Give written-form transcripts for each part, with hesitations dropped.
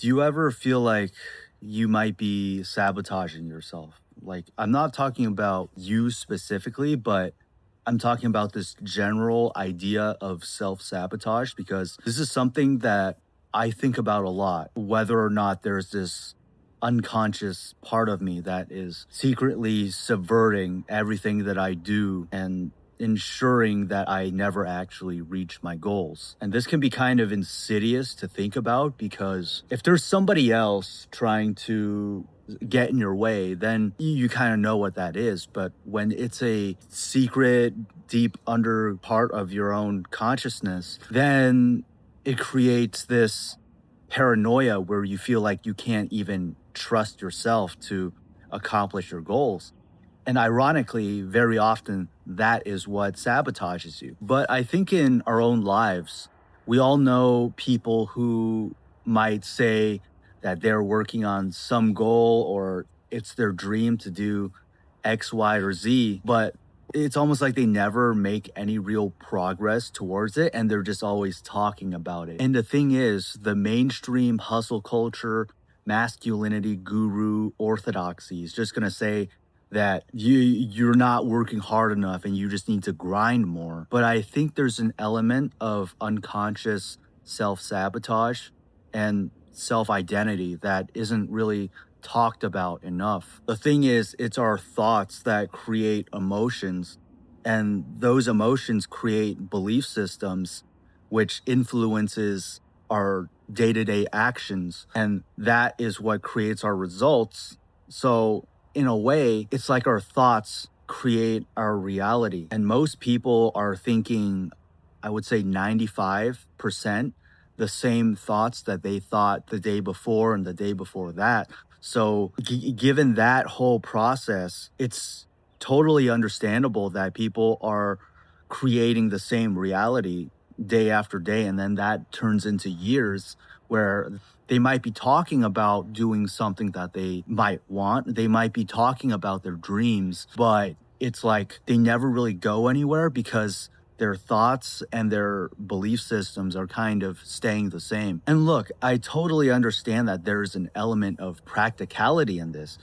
Do you ever feel like you might be sabotaging yourself? Like, I'm not talking about you specifically, but I'm talking about this general idea of self sabotage because this is something that I think about a lot, whether or not there's this unconscious part of me that is secretly subverting everything that I do and ensuring that I never actually reach my goals. And this can be kind of insidious to think about because if there's somebody else trying to get in your way, then you kind of know what that is. But when it's a secret, deep under part of your own consciousness, then it creates this paranoia where you feel like you can't even trust yourself to accomplish your goals. And ironically, very often that is what sabotages you. But I think in our own lives, we all know people who might say that they're working on some goal or it's their dream to do X, Y, or Z, but it's almost like they never make any real progress towards it and they're just always talking about it. And the thing is, the mainstream hustle culture, masculinity guru orthodoxy is just going to say that you're not working hard enough and you just need to grind more. But I think there's an element of unconscious self-sabotage and self-identity that isn't really talked about enough. The thing is, it's our thoughts that create emotions, and those emotions create belief systems which influences our day-to-day actions, and that is what creates our results. So in a way, it's like our thoughts create our reality. And most people are thinking, I would say 95%, the same thoughts that they thought the day before and the day before that. So, given that whole process, it's totally understandable that people are creating the same reality day after day. And then that turns into years where they might be talking about doing something that they might want. They might be talking about their dreams, but it's like they never really go anywhere because their thoughts and their belief systems are kind of staying the same. And look, I totally understand that there's an element of practicality in this.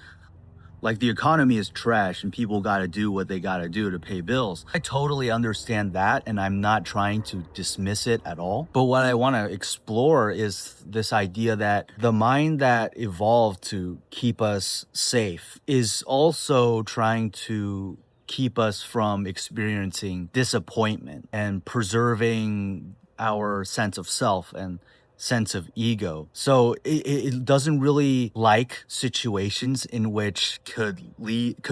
Like the economy is trash and people got to do what they got to do to pay bills. I totally understand that and I'm not trying to dismiss it at all. But what I want to explore is this idea that the mind that evolved to keep us safe is also trying to keep us from experiencing disappointment and preserving our sense of self and sense of ego. So it doesn't really like situations in which could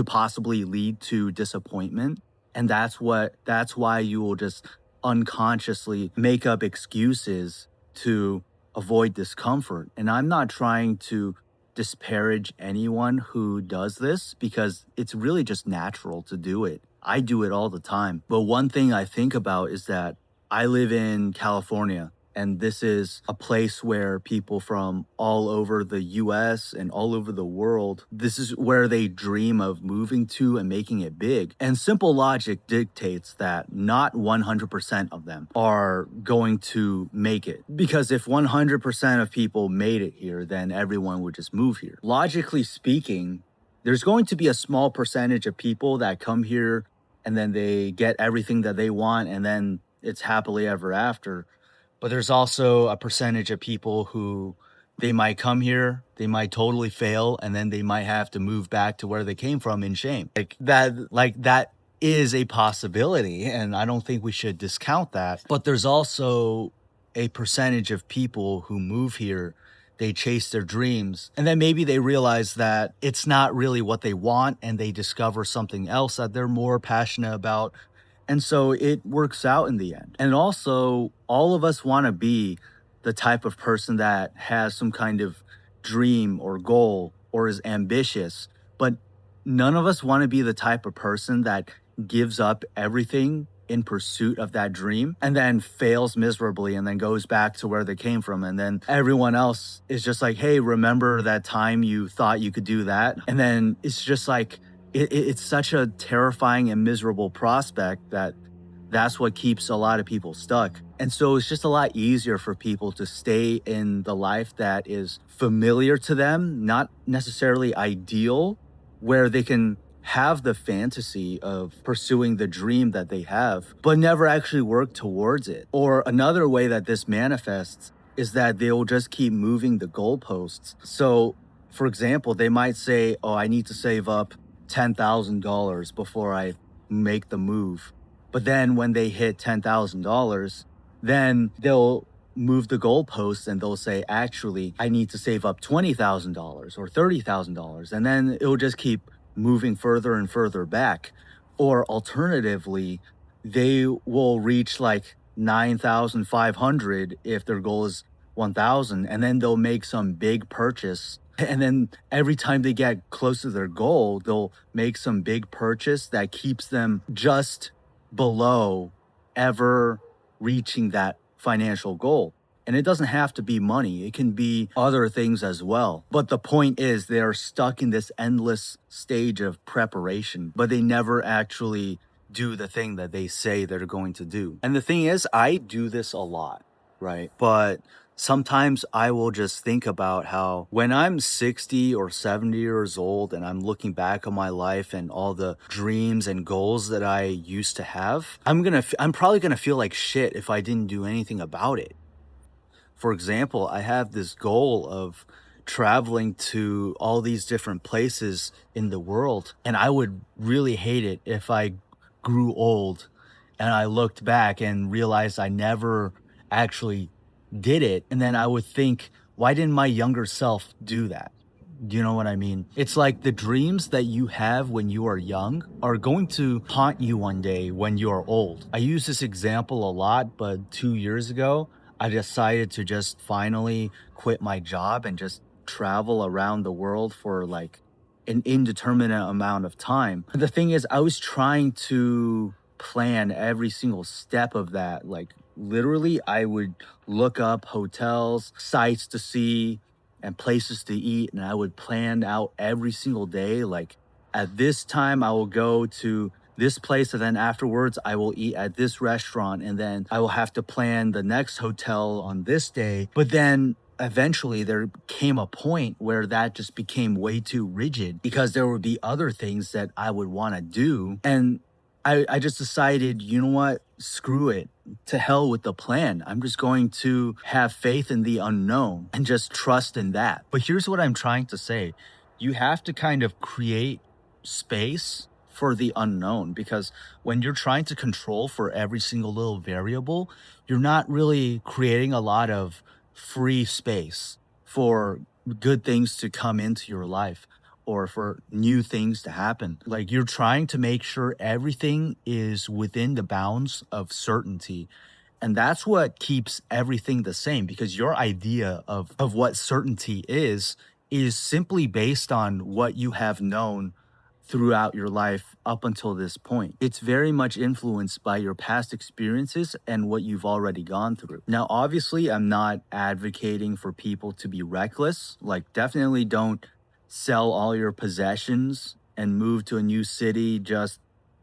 possibly lead to disappointment. And that's why you will just unconsciously make up excuses to avoid discomfort. And I'm not trying to disparage anyone who does this because it's really just natural to do it. I do it all the time. But one thing I think about is that I live in California, and this is a place where people from all over the US and all over the world, this is where they dream of moving to and making it big. And simple logic dictates that not 100% of them are going to make it. Because if 100% of people made it here, then everyone would just move here. Logically speaking, there's going to be a small percentage of people that come here and then they get everything that they want and then it's happily ever after. But there's also a percentage of people who they might come here, they might totally fail, and then they might have to move back to where they came from in shame. Like that is a possibility, and I don't think we should discount that. But there's also a percentage of people who move here, they chase their dreams, and then maybe they realize that it's not really what they want, and they discover something else that they're more passionate about. And so it works out in the end. And also, all of us want to be the type of person that has some kind of dream or goal or is ambitious, but none of us want to be the type of person that gives up everything in pursuit of that dream and then fails miserably and then goes back to where they came from. And then everyone else is just like, hey, remember that time you thought you could do that? And then it's just like, it's such a terrifying and miserable prospect that That's what keeps a lot of people stuck. And so it's just a lot easier for people to stay in the life that is familiar to them, not necessarily ideal, where they can have the fantasy of pursuing the dream that they have, but never actually work towards it. Or another way that this manifests is that they'll just keep moving the goalposts. So, for example, they might say, oh, I need to save up $10,000 before I make the move. But then when they hit $10,000, then they'll move the goalposts and they'll say, actually, I need to save up $20,000 or $30,000. And then it'll just keep moving further and further back. Or alternatively, they will reach like 9,500 if their goal is 1,000, and then they'll make some big purchase. And then every time they get close to their goal, they'll make some big purchase that keeps them just below ever reaching that financial goal. And it doesn't have to be money, it can be other things as well. But the point is, they're stuck in this endless stage of preparation, but they never actually do the thing that they say they're going to do. And the thing is, I do this a lot, right? But sometimes I will just think about how when I'm 60 or 70 years old and I'm looking back on my life and all the dreams and goals that I used to have, I'm probably gonna feel like shit if I didn't do anything about it. For example, I have this goal of traveling to all these different places in the world, and I would really hate it if I grew old and I looked back and realized I never actually did it. And then I would think, why didn't my younger self do that? Do you know what I mean? It's like the dreams that you have when you are young are going to haunt you one day when you are old. I use this example a lot, but 2 years ago, I decided to just finally quit my job and just travel around the world for like an indeterminate amount of time. The thing is, I was trying to plan every single step of that. Like, literally, I would look up hotels, sites to see, and places to eat, and I would plan out every single day. Like, at this time, I will go to this place, and then afterwards, I will eat at this restaurant, and then I will have to plan the next hotel on this day. But then eventually there came a point where that just became way too rigid because there would be other things that I would want to do. And I just decided, you know what? Screw it. To hell with the plan. I'm just going to have faith in the unknown and just trust in that. But here's what I'm trying to say. You have to kind of create space for the unknown, because when you're trying to control for every single little variable, you're not really creating a lot of free space for good things to come into your life or for new things to happen. Like, you're trying to make sure everything is within the bounds of certainty. And that's what keeps everything the same, because your idea of what certainty is simply based on what you have known throughout your life up until this point. It's very much influenced by your past experiences and what you've already gone through. Now, obviously, I'm not advocating for people to be reckless. Like, definitely don't sell all your possessions and move to a new city just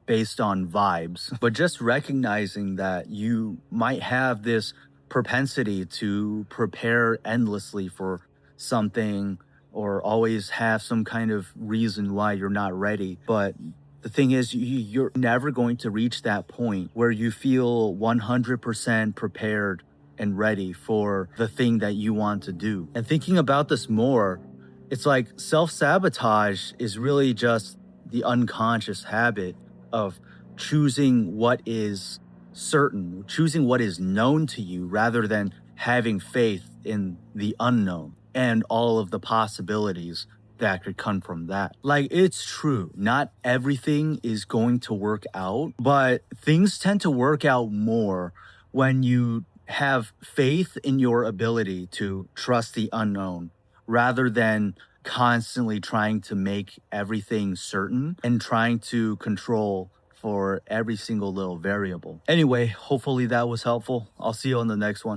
based on vibes, but just recognizing that you might have this propensity to prepare endlessly for something or always have some kind of reason why you're not ready. But the thing is, you're never going to reach that point where you feel 100% prepared and ready for the thing that you want to do. And thinking about this more, it's like self-sabotage is really just the unconscious habit of choosing what is certain, choosing what is known to you rather than having faith in the unknown and all of the possibilities that could come from that. Like, it's true, not everything is going to work out, but things tend to work out more when you have faith in your ability to trust the unknown rather than constantly trying to make everything certain and trying to control for every single little variable. Anyway, hopefully that was helpful. I'll see you on the next one.